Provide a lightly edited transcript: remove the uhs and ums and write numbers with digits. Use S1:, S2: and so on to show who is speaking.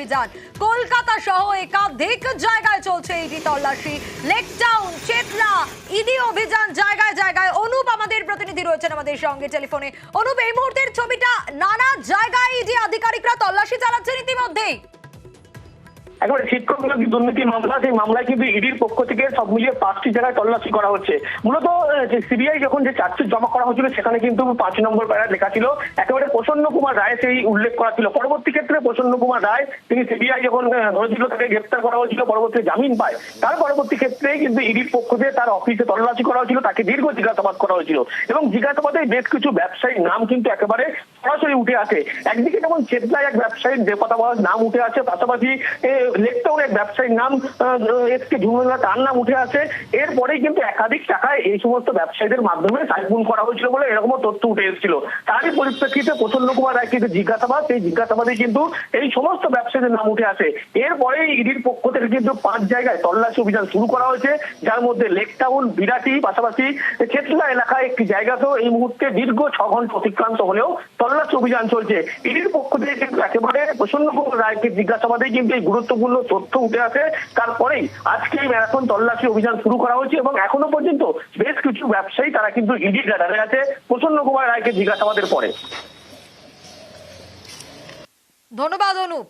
S1: অভিযান। কলকাতা সহ একাধিক জায়গায় চলছে ইডি তল্লাশি। লেকটাউন, চেতলা, ইডি অভিযান জায়গায় জায়গায়। অনুপ আমাদের প্রতিনিধি রয়েছেন আমাদের সঙ্গে টেলিফোনে। অনুপ, এই মুহূর্তের ছবিটা, নানা জায়গায় ইডি আধিকারিকরা তল্লাশি চালাচ্ছেন ইতিমধ্যেই।
S2: একেবারে শিক্ষক বিরোধী দুর্নীতি মামলা, সেই মামলায় কিন্তু ইডির পক্ষ থেকে সব মিলিয়ে 5টি জায়গায় তল্লাশি করা হচ্ছে। মূলত সিবিআই যখন যে চার্জশিট জমা করা হয়েছিল সেখানে কিন্তু 5 নম্বর প্যারা লেখা ছিল একেবারে প্রসন্ন কুমার রায়, সেই উল্লেখ করা ছিল। পরবর্তী ক্ষেত্রে প্রসন্ন কুমার রায় তিনি সিবিআই যখন ধরেছিল, তাকে গ্রেপ্তার করা হয়েছিল, পরবর্তী জামিন পায়। তার পরবর্তী ক্ষেত্রে কিন্তু ইডির পক্ষ থেকে তার অফিসে তল্লাশি করা হয়েছিল, তাকে দীর্ঘ জিজ্ঞাসাবাদ করা হয়েছিল এবং জিজ্ঞাসাবাদে বেশ কিছু ব্যবসায়ীর নাম কিন্তু একেবারে সরাসরি উঠে আসে। একদিকে যেমন চেতলায় এক ব্যবসায়ীর বেপতাবাদ নাম উঠে আসে, পাশাপাশি লেকটাউন এক ব্যবসায়ীর নাম এসকে ঝুমুরা, তার নাম উঠে আসে। এরপরেই কিন্তু একাধিক টাকায় এই সমস্ত ব্যবসায়ীদের মাধ্যমে সাইফুন করা হয়েছিল বলে এরকমও তথ্য উঠে এসেছিল। তারই পরিপ্রেক্ষিতে প্রসন্ন কুমার রায় কিন্তু জিজ্ঞাসাবাদ, সেই জিজ্ঞাসাবাদে কিন্তু এই সমস্ত ব্যবসায়ীদের নাম উঠে আসে। এরপরেই ইডির পক্ষ থেকে কিন্তু 5 জায়গায় তল্লাশি অভিযান শুরু করা হয়েছে, যার মধ্যে লেকটাউন, বিরাটি, পাশাপাশি চেতলা এলাকায় একটি জায়গাতেও এই মুহূর্তে দীর্ঘ 6 ঘন্টা অতিক্রান্ত হলেও তল্লাশি অভিযান চলছে। ইডির পক্ষ থেকে কিন্তু একেবারে প্রসন্ন কুমার রায়কে জিজ্ঞাসাবাদে কিন্তু এই গুরুত্বপূর্ণ তথ্য উঠে আসে। তারপরেই আজকে এই ম্যারাথন তল্লাশি অভিযান শুরু করা হয়েছে এবং এখনো পর্যন্ত বেশ কিছু ব্যবসায়ী তারা কিন্তু ইডির রাডারে আছে প্রসন্ন কুমার রায়কে জিজ্ঞাসাবাদের পরে।
S1: ধন্যবাদ অনুপ।